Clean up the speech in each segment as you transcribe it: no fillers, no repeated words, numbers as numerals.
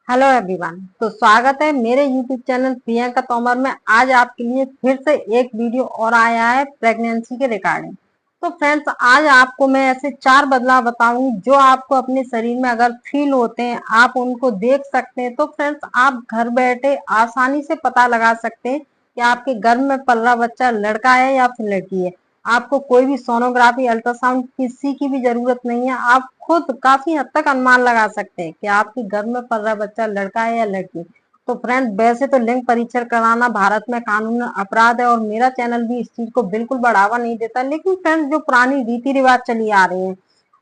Hello everyone. तो स्वागत है मेरे यूट्यूब चैनल प्रियंका तोमर में। आज आपके लिए फिर से एक वीडियो और आया है प्रेगनेंसी के रिगार्डिंग। तो फ्रेंड्स, आज आपको मैं ऐसे 4 बदलाव बताऊंगी जो आपको अपने शरीर में अगर फील होते हैं, आप उनको देख सकते हैं। तो फ्रेंड्स, आप घर बैठे आसानी से पता लगा सकते हैं कि आपके गर्भ में पल रहा बच्चा लड़का है या फिर लड़की है। आपको कोई भी सोनोग्राफी, अल्ट्रासाउंड किसी की भी जरूरत नहीं है। आप खुद काफी हद तक अनुमान लगा सकते हैं कि आपके घर में पल रहा बच्चा लड़का है या लड़की। तो फ्रेंड, वैसे तो लिंग परीक्षण कराना भारत में कानून अपराध है और मेरा चैनल भी इस चीज को बिल्कुल बढ़ावा नहीं देता। लेकिन फ्रेंड्स, जो पुरानी रीति रिवाज चली आ रही है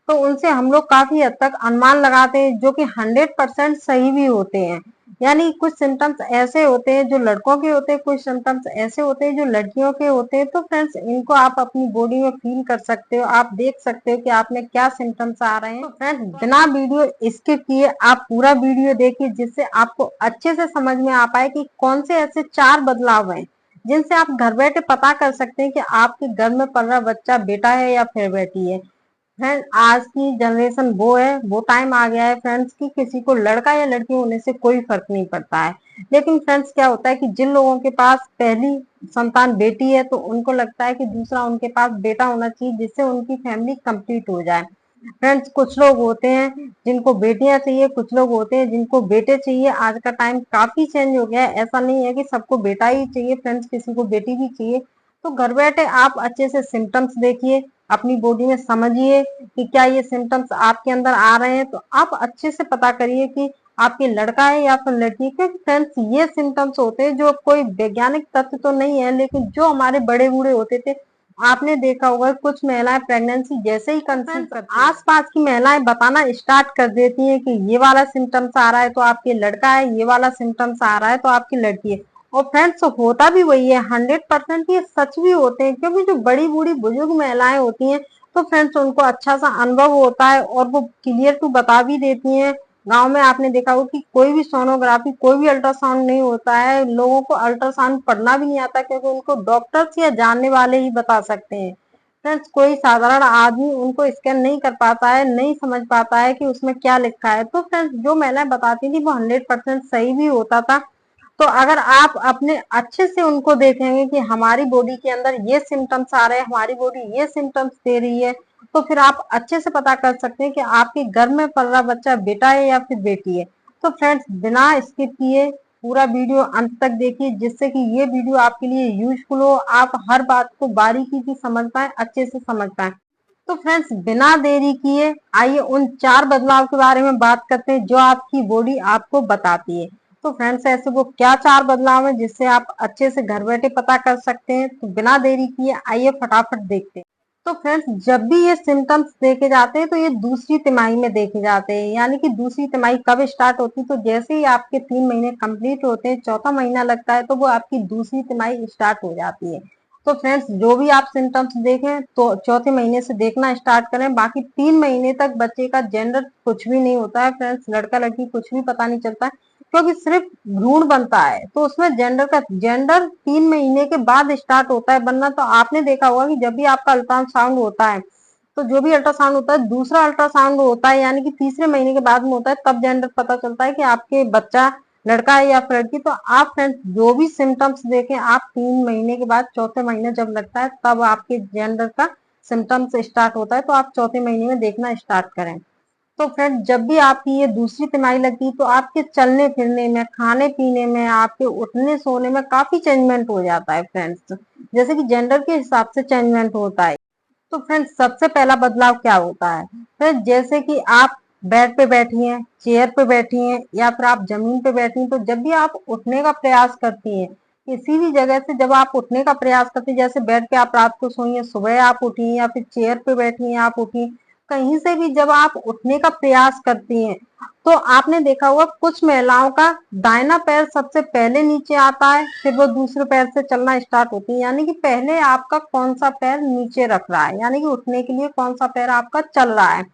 तो उनसे हम लोग काफी हद तक अनुमान लगाते हैं, जो कि 100% सही भी होते हैं। यानी कुछ सिम्टम्स ऐसे होते हैं जो लड़कों के होते हैं, कुछ सिम्टम्स ऐसे होते हैं जो लड़कियों के होते हैं। तो फ्रेंड्स, इनको आप अपनी बॉडी में फील कर सकते हो, आप देख सकते हो कि आप में क्या सिम्टम्स आ रहे हैं। तो फ्रेंड्स, बिना वीडियो स्किप किए आप पूरा वीडियो देखिए, जिससे आपको अच्छे से समझ में आ पाए कि कौन से ऐसे 4 बदलाव हैं जिनसे आप घर बैठे पता कर सकते हैं कि आपके घर में पल रहा बच्चा बेटा है या फिर बेटी है। फ्रेंड, आज की जनरेशन वो है, वो टाइम आ गया है फ्रेंड्स कि किसी को लड़का या लड़की होने से कोई फर्क नहीं पड़ता है। लेकिन फ्रेंड्स, क्या होता है कि जिन लोगों के पास पहली संतान बेटी है तो उनको लगता है कि दूसरा उनके पास बेटा होना चाहिए, जिससे उनकी फैमिली कंप्लीट हो जाए। फ्रेंड्स, कुछ लोग होते हैं जिनको बेटियां चाहिए, कुछ लोग होते हैं जिनको बेटे चाहिए। आज का टाइम काफी चेंज हो गया है, ऐसा नहीं है कि सबको बेटा ही चाहिए फ्रेंड्स, किसी को बेटी भी चाहिए। तो घर बैठे आप अच्छे से सिम्टम्स देखिए, अपनी बॉडी में समझिए कि क्या ये सिम्टम्स आपके अंदर आ रहे हैं। तो आप अच्छे से पता करिए कि आपके लड़का है या फिर लड़की है। क्योंकि फ्रेंड्स, ये सिम्टम्स होते हैं जो कोई वैज्ञानिक तथ्य तो नहीं है, लेकिन जो हमारे बड़े बूढ़े होते थे, आपने देखा होगा कुछ महिलाएं प्रेगनेंसी जैसे ही कंसीव करती हैं, आसपास की महिलाएं बताना स्टार्ट कर देती हैं कि ये वाला सिम्टम्स आ रहा है तो आपके लड़का है, ये वाला सिम्टम्स आ रहा है तो आपकी लड़की है। और फ्रेंड्स, होता भी वही है, 100% ये सच भी होते हैं। क्योंकि जो बड़ी बूढ़ी बुजुर्ग महिलाएं होती हैं तो फ्रेंड्स, उनको अच्छा सा अनुभव होता है और वो क्लियर टू बता भी देती हैं। गांव में आपने देखा होगा कि कोई भी सोनोग्राफी, कोई भी अल्ट्रासाउंड नहीं होता है, लोगों को अल्ट्रासाउंड पढ़ना भी नहीं आता, क्योंकि उनको डॉक्टर्स या जानने वाले ही बता सकते हैं। फ्रेंड्स, कोई साधारण आदमी उनको स्कैन नहीं कर पाता है, नहीं समझ पाता है कि उसमें क्या लिखा है। तो फ्रेंड्स, जो महिलाएं बताती थी वो 100% सही भी होता था। तो अगर आप अपने अच्छे से उनको देखेंगे कि हमारी बॉडी के अंदर ये सिम्टम्स आ रहे हैं, हमारी बॉडी ये सिम्टम्स दे रही है, तो फिर आप अच्छे से पता कर सकते हैं कि आपके घर में पल रहा बच्चा बेटा है या फिर बेटी है। तो फ्रेंड्स, बिना स्किप किए पूरा वीडियो अंत तक देखिए, जिससे कि ये वीडियो आपके लिए यूजफुल हो, आप हर बात को बारीकी से समझ पाए, अच्छे से समझ पाए। तो फ्रेंड्स, बिना देरी किए आइए उन 4 बदलाव के बारे में बात करते हैं जो आपकी बॉडी आपको बताती है। तो फ्रेंड्स, ऐसे वो क्या 4 बदलाव है जिससे आप अच्छे से घर बैठे पता कर सकते हैं। तो बिना देरी किए आइए फटाफट देखते हैं। तो फ्रेंड्स, जब भी ये सिम्टम्स देखे जाते हैं तो ये दूसरी तिमाही में देखे जाते हैं। यानी कि दूसरी तिमाही कब स्टार्ट होती है, तो जैसे ही आपके 3 महीने कंप्लीट होते हैं, चौथा महीना लगता है, तो वो आपकी दूसरी तिमाही स्टार्ट हो जाती है। तो फ्रेंड्स, जो भी आप सिम्टम्स देखें तो चौथे महीने से देखना स्टार्ट करें। बाकी 3 महीने तक बच्चे का जेंडर कुछ भी नहीं होता है फ्रेंड्स, लड़का लड़की कुछ भी पता नहीं चलता है, क्योंकि सिर्फ भ्रूण बनता है। तो उसमें जेंडर 3 महीने के बाद स्टार्ट होता है बनना। तो आपने देखा होगा कि जब भी आपका अल्ट्रासाउंड होता है, तो जो भी अल्ट्रासाउंड होता है, दूसरा अल्ट्रासाउंड होता है, यानी कि तीसरे महीने के बाद में होता है, तब जेंडर पता चलता है कि आपके बच्चा लड़का है या फिर लड़की। तो आप फ्रेंड्स, जो भी सिम्टम्स देखें, आप 3 महीने के बाद चौथे महीने जब लगता है तब आपके जेंडर का सिम्टम्स स्टार्ट होता है, तो आप चौथे महीने में देखना स्टार्ट करें। तो फ्रेंड, जब भी आपकी ये दूसरी तिमाही लगती है तो आपके चलने फिरने में, खाने पीने में, आपके उठने सोने में काफी चेंजमेंट हो जाता है फ्रेंड्स, जैसे कि जेंडर के हिसाब से चेंजमेंट होता है। तो फ्रेंड्स, सबसे पहला बदलाव क्या होता है फ्रेंड्स, जैसे कि आप बेड पे बैठी हैं, चेयर पे बैठी हैं या फिर आप जमीन पे बैठी हैं, तो जब भी आप उठने का प्रयास करती हैं, किसी भी जगह से जब आप उठने का प्रयास करती हैं, जैसे बेड पे आप रात को सोई हैं, सुबह आप उठी या फिर चेयर पे बैठी हैं आप उठी, कहीं से भी जब आप उठने का प्रयास करती हैं, तो आपने देखा होगा कुछ महिलाओं का दाहिना पैर सबसे पहले नीचे आता है, फिर वो दूसरे पैर से चलना स्टार्ट होती है। यानी कि पहले आपका कौन सा पैर नीचे रख रहा है, यानी कि उठने के लिए कौन सा पैर आपका चल रहा है।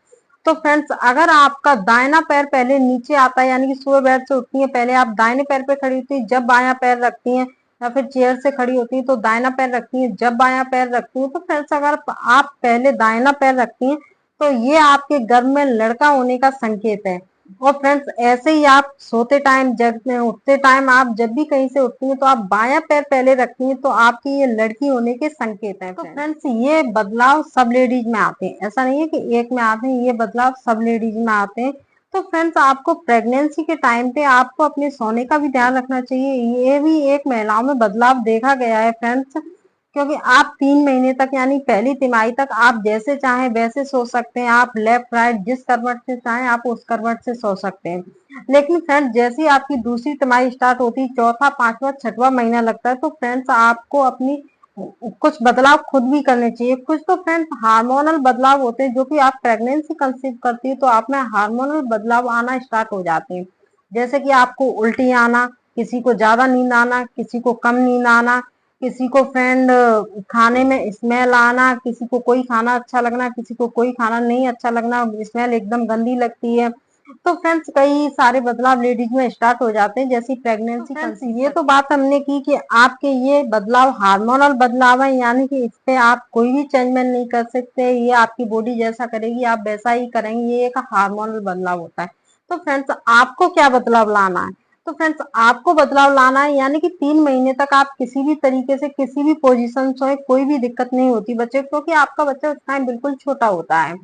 तो फ्रेंड्स, अगर आपका दाहिना पैर पहले नीचे आता है, यानी कि सुबह बेड से उठती है, पहले आप दाहिने पैर पे खड़ी होती है, जब बायां पैर रखती हैं, या फिर चेयर से खड़ी होती है तो दाहिना पैर रखती है, जब बायां पैर रखती है। तो फ्रेंड्स, अगर आप पहले दाहिना पैर रखती हैं तो ये आपके गर्भ में लड़का होने का संकेत है। और फ्रेंड्स ऐसे ही आप सोते टाइम, जगते उठते टाइम, आप जब भी कहीं से उठती हैं तो आप बायां पैर पहले रखती हैं, तो आपकी ये लड़की होने के संकेत हैं। तो फ्रेंड्स ये बदलाव सब लेडीज में आते हैं, ऐसा नहीं है कि एक में आते हैं, ये बदलाव सब लेडीज में आते हैं। तो फ्रेंड्स आपको प्रेगनेंसी के टाइम पे आपको अपने सोने का भी ध्यान रखना चाहिए। ये भी एक महिलाओं में बदलाव देखा गया है फ्रेंड्स, क्योंकि आप 3 महीने तक यानी पहली तिमाही तक आप जैसे चाहें वैसे सो सकते हैं। आप लेफ्ट राइट जिस करवट से चाहें आप उस करवट से सो सकते हैं। लेकिन फ्रेंड्स जैसे ही आपकी दूसरी तिमाही स्टार्ट होती है, चौथा, पांचवा, छठवां महीना लगता है, तो फ्रेंड्स आपको अपनी कुछ बदलाव खुद भी करने चाहिए। कुछ तो फ्रेंड्स हार्मोनल बदलाव होते हैं, जो कि आप प्रेगनेंसी कंसीव करती है तो आप में हार्मोनल बदलाव आना स्टार्ट हो जाते हैं। जैसे कि आपको उल्टी आना, किसी को ज्यादा नींद आना, किसी को कम नींद आना, किसी को फ्रेंड खाने में स्मेल आना, किसी को कोई खाना अच्छा लगना, किसी को कोई खाना नहीं अच्छा लगना, स्मेल एकदम गंदी लगती है। तो फ्रेंड्स कई सारे बदलाव लेडीज में स्टार्ट हो जाते हैं जैसी प्रेगनेंसी कंसीव। ये तो बात हमने की कि आपके ये बदलाव हार्मोनल बदलाव है, यानी कि इस पे आप कोई भी चेंजमेंट नहीं कर सकते। ये आपकी बॉडी जैसा करेगी आप वैसा ही करेंगे, ये एक हार्मोनल बदलाव होता है। तो फ्रेंड्स आपको क्या बदलाव लाना है? तो फ्रेंड्स आपको बदलाव लाना है, यानी कि 3 महीने तक आप किसी भी तरीके से किसी भी पोजीशन से कोई भी दिक्कत नहीं होती बच्चे, क्योंकि आपका बच्चा उस टाइम बिल्कुल छोटा होता है।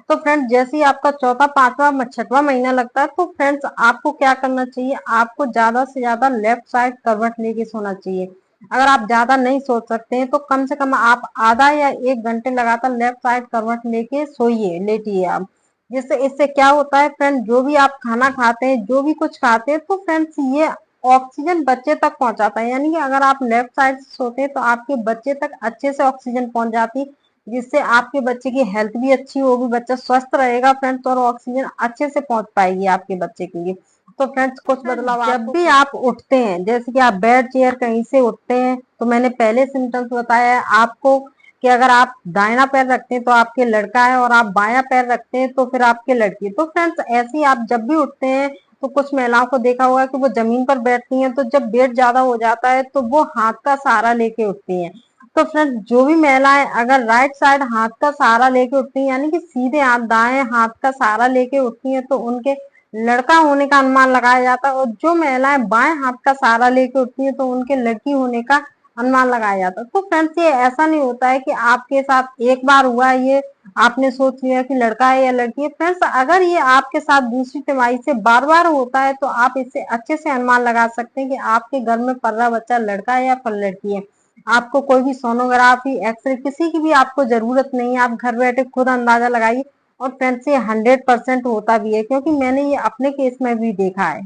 तो फ्रेंड्स जैसे ही आपका चौथा, पांचवा, छठवां महीना लगता है, तो फ्रेंड्स आपको क्या करना चाहिए? आपको ज्यादा से ज्यादा लेफ्ट साइड करवट लेके सोना चाहिए। अगर आप ज्यादा नहीं सो सकते हैं तो कम से कम आप आधा या 1 घंटे लगातार लेफ्ट साइड करवट लेके सोइए, लेटिए आप। जिससे इससे क्या होता है फ्रेंड, जो भी आप खाना खाते हैं, जो भी कुछ खाते हैं, तो फ्रेंड्स ये ऑक्सीजन बच्चे तक पहुंचाता है। यानी कि अगर आप लेफ्ट साइड से सोते हैं तो आपके बच्चे तक अच्छे से ऑक्सीजन पहुंच जाती है, जिससे आपके बच्चे की हेल्थ भी अच्छी होगी, बच्चा स्वस्थ रहेगा फ्रेंड्स, और ऑक्सीजन अच्छे से पहुंच पाएगी आपके बच्चे के लिए। तो फ्रेंड्स कुछ बदलाव जब भी आप उठते हैं, जैसे कि आप बेड चेयर कहीं से उठते हैं, तो मैंने पहले सिम्टम्स बताया है आपको कि अगर आप दाहिना पैर रखते हैं तो आपके लड़का है, और आप बायां पैर रखते हैं तो फिर आपके लड़की है। तो फ्रेंड्स ऐसे ही आप जब भी उठते हैं तो कुछ महिलाओं को देखा हुआ है कि वो जमीन पर बैठती हैं, तो जब वेट ज्यादा हो जाता है तो वो हाथ का सहारा लेके उठती हैं। तो फ्रेंड्स जो भी महिलाएं अगर राइट साइड हाथ का सहारा लेके उठती हैं, यानी कि सीधे हाथ दाएं हाथ का सहारा लेके उठती हैं, तो उनके लड़का होने का अनुमान लगाया जाता है। और जो महिलाएं बाएं हाथ का सहारा लेके उठती हैं तो उनके लड़की होने का अनुमान लगाया जाता है। तो फ्रेंड्स ये ऐसा नहीं होता है कि आपके साथ एक बार हुआ ये आपने सोच लिया कि लड़का है या लड़की है। फ्रेंड्स अगर ये आपके साथ दूसरी तिमाही से बार बार होता है तो आप इससे अच्छे से अनुमान लगा सकते हैं कि आपके घर में पल रहा बच्चा लड़का है या फिर लड़की है। आपको कोई भी सोनोग्राफी, एक्सरे किसी की भी आपको जरूरत नहीं है, आप घर बैठे खुद अंदाजा लगाइए। और फ्रेंड्स ये 100% होता भी है, क्योंकि मैंने ये अपने केस में भी देखा है।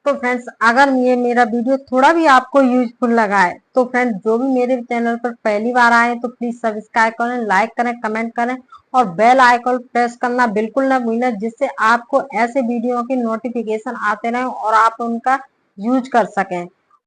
तो फ्रेंड्स अगर ये मेरा वीडियो थोड़ा भी आपको यूजफुल लगा है तो फ्रेंड्स जो भी मेरे चैनल पर पहली बार आए तो प्लीज सब्सक्राइब करें, लाइक करें, कमेंट करें, और बेल आइकन प्रेस करना बिल्कुल ना भूलें, जिससे आपको ऐसे वीडियो के नोटिफिकेशन आते रहें और आप उनका यूज कर सकें।